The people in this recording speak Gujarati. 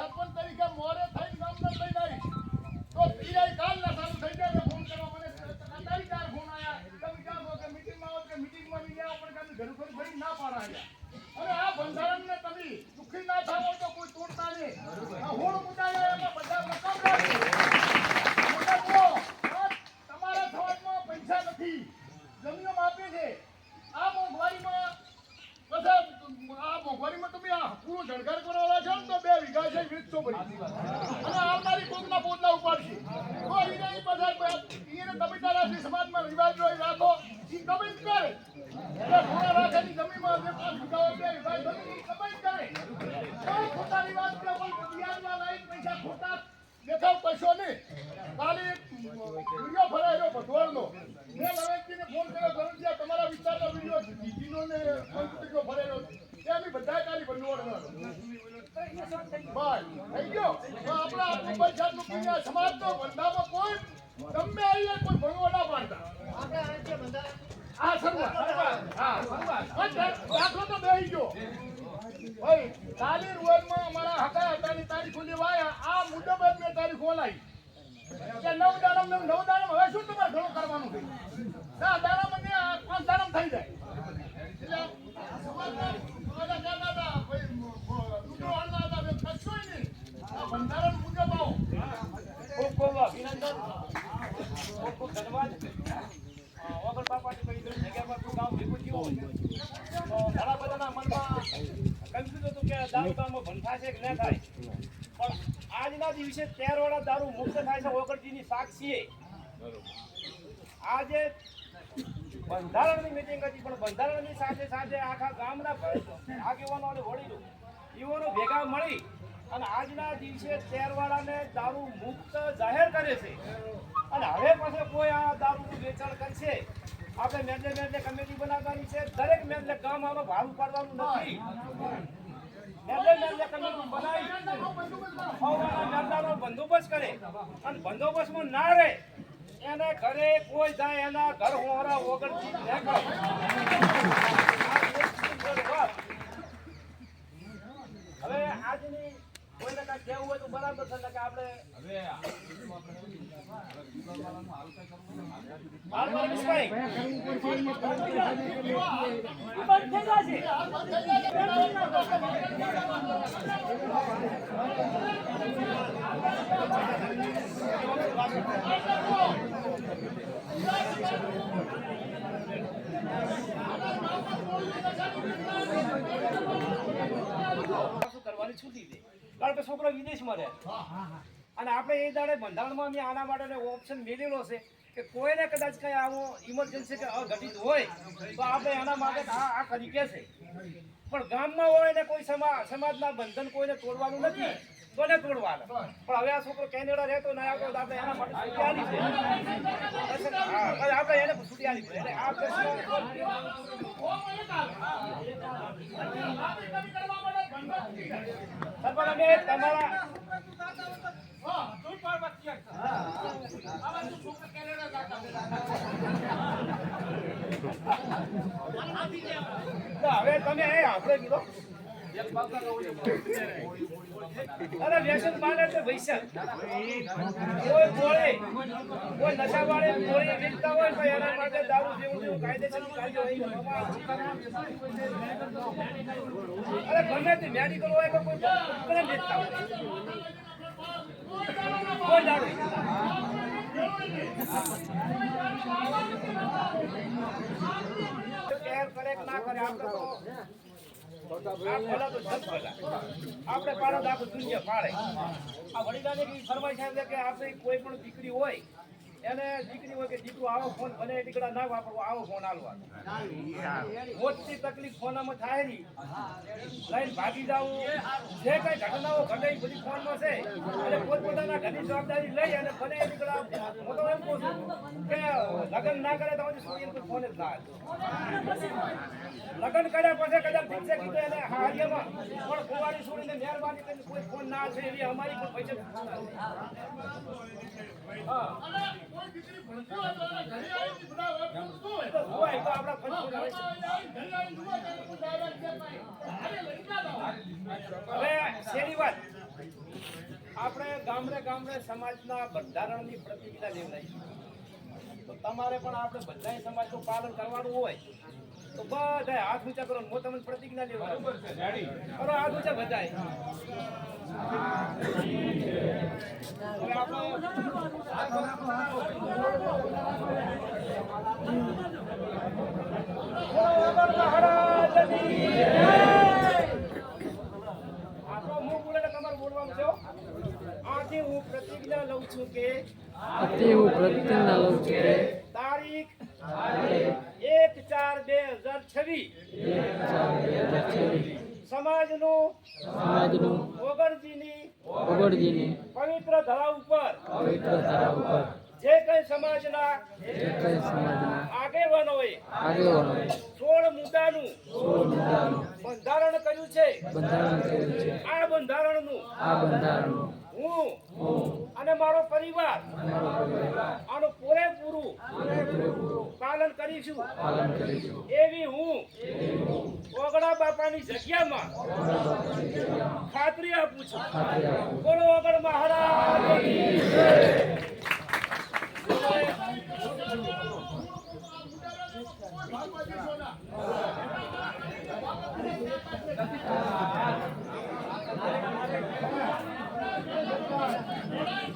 સરપંચ તરીકે મોરે થઈને ગામના લઈને આવી તો પીઆઈ કાલ ના ચાલુ થઈ જાય ફોન કરવા મને તારી ચાર ફોન આયા તમે ક્યાં છો કે મીટિંગમાં આવો કે મીટિંગમાં નહીં આવો પણ કાલે ઘર ઘર ભરી ના પાડા અને આ બંધારણને તમે દુખી ના થાવ તો કોઈ તોડતા નહીં આ હોળ મુટાયા એમાં બધા મકામ રાખે તમારા સમાજમાં પૈસા નથી જમીનો આપે છે આ મોંઘવારીમાં તમે આ પૂરો જળગાર કરવાના છો ને તો 2 વીઘા છે 200 ભરી અને આવનારી કોકના પોતના ઉપાડશે તો એને પાછા એને તમે તારા સમાજમાં રિવાજ હોય રાખો એ કમાઈ કરે એટલે ઘોડા રાખેની જમીનમાં 5 વીઘા 2 વીઘા જમીન કમાઈ કરે તો ખોટા રિવાજ કે કોઈ બિયારમાં લાઈન પૈસા ખોટા દેખાવ કશો નહીં ખાલી વિડીયો ફરાયો ભટવાડનો મેં નવેકજીને ફોન કર્યો ધરમજીયા તમારા વિસ્તારનો વિડીયો જીનો ને સંસ્કૃતિનો ફરેલો ત્યાં બી બધા કાલી ભંડોળનો ભાઈ થઈ ગયો તો આપણા પૈસા ચૂકીને સમાજનો બંધામાં કોઈ ગમે આવીએ કોઈ ભંગો ના પાડતા આ સરવા હા દાખલો તો બેહી ગયો ભાઈ કાલી રોજમાં અમારા હતા હતાની તારીખો લેવાયા આ મુજબ જ મેં તારીખ બોલાવી કે 9 દાડમ હવે શું તમારે ઘણું કરવાનું છે 10 દાડમ ને 5 દાડમ થઈ જાય એટલે સમાજના બધા કહેતા હતા ભાઈ દૂધો હળના હતા મેં કશું નહીં આ બંધારણ મુજબ આવો ખૂબ ખૂબ અભિનંદન ખૂબ ખૂબ ધન્યવાદ વગર બાપાની કઈ જગ્યા પર તું ગામ ભેગું થયું તો ઘણા બધાના મનમાં કન્ફ્યુઝ હતું કે દારૂ ગામમાં બંધ થાય છે કે ન થાય પણ આજના દિવસે 13 વાળા દારૂ મુક્ત થાય છે ઓગળજીની સાક્ષીએ આજે બંધારણની મીટિંગ હતી પણ બંધારણની સાથે સાથે આખા ગામના આગેવાનો અને વડીલો યુવાનો ભેગા મળી અને આજના દિવસે 13 વાળાને દારૂ મુક્ત જાહેર કરે છે અને હવે પાછો કોઈ આ દારૂનું વેચાણ કરશે આપણે મેલે કમિટી બનાવવાની છે દરેક મેલે ગામ આમાં ભાડું પાડવાનું નથી મેલે કમિટી બનાવી બંદોબસ્ત કરે અને બંદોબસ્તમાં ના રહે એને ઘરે કોઈ જાય એના ઘર હોરા વગર હવે આજની કોઈને કાંઈ કહેવું હોય તો બરાબર છે કે આપણે કરવાની છૂટી દે કારણ કે છોકરો વિદેશમાં રહે અને આપણે એ દાડે બંધારણમાં આના માટે ઓપ્શન મેળવેલો છે કે કોઈને કદાચ કઈ આવો ઇમરજન્સી કે અઘટિત હોય તો આપણે એના માટે આ કરી કે છે પણ ગામમાં હોય ને કોઈ સમાજના બંધન કોઈને તોડવાનું નથી કોને તોડવાનું પણ હવે આ છોકરો કેનેડા રહેતો ના આવતો આપણે એના માટે છૂટી આલી છે આપણે એને છૂટી આલી છે એટલે આ પ્રશ્ન તમારા હવે તમે આપણે કીધો અરે વ્યસન માને તો વૈસન કોઈ બોલે કોઈ નશા વાળે બોલે વેચતા હોય તો એના માટે દારૂ જેવું કાયદેસર કાર્યવાહી અરે ગમે તે મેડિકલ હોય કે કોઈ કોને વેચતા હોય કોઈ દારૂ કેર કરે કે ના કરે આપણે તો આપણે પાડો આખું દુનિયા પાડે આ વડીલાને ફરમાઈ છે કે આપણે કોઈ પણ દીકરી હોય એને દીકરી હોય કે દીકરો આવો ફોન બને દીકરા ના વાપરવો આવો ફોન આલવાનો મોટી તકલીફ ફોનમાં થાય નહીં લઈને ભાગી જવું જે કઈ ઘટનાઓ ઘટે બધી ફોનમાં છે એટલે પોતપોતાના ઘરની જવાબદારી લઈ અને બને દીકરા હું તો એમ કહું છું કે લગ્ન ના કરે તો સુધી ફોન જ ના લગ્ન કર્યા પછી કદાચ ભીક્ષે કીધું એને હારિયામાં પણ કુંવારી છોડીને મહેરબાની કરીને કોઈ ફોન ના છે એવી અમારી પણ પૈસા હા કોઈ દીકરી ભણતી હોય તો ઘરે આવીને બધા પૂછતું હોય તો આપણા ફંડ આવે છે ઘરે આવીને જુઓ કે કોઈ ડાયરેક્ટ છે ભાઈ અરે લઈ ના હવે શેરી વાત આપણે ગામડે સમાજના બંધારણની પ્રતિજ્ઞા લેવડાવી. તો તમારે પણ આપણે બધાય સમાજનું પાલન કરવાનું હોય તો બધાય હાથ ઊંચા કરો. હું તમને પ્રતિજ્ઞા લેવડાવું. કરો હાથ ઊંચા બધાય. હવે આથી હું પ્રતિજ્ઞા લઉં છું કે તારીખ 1/4/2026 સમાજનું ઓગણજીની પવિત્ર ધરા ઉપર જે કઈ સમાજના આગેવાનોએ 16 મુદ્દાનું બંધારણ કર્યું છે. આ બંધારણનું હું અને મારો પરિવાર આનું પૂરેપૂરું પાલન કરીશું એવી હું ઓગણા બાપાની જગ્યામાં ખાતરી આપું છું. બોલો ઓગણ મહારાજની જય. બાપાજી સોના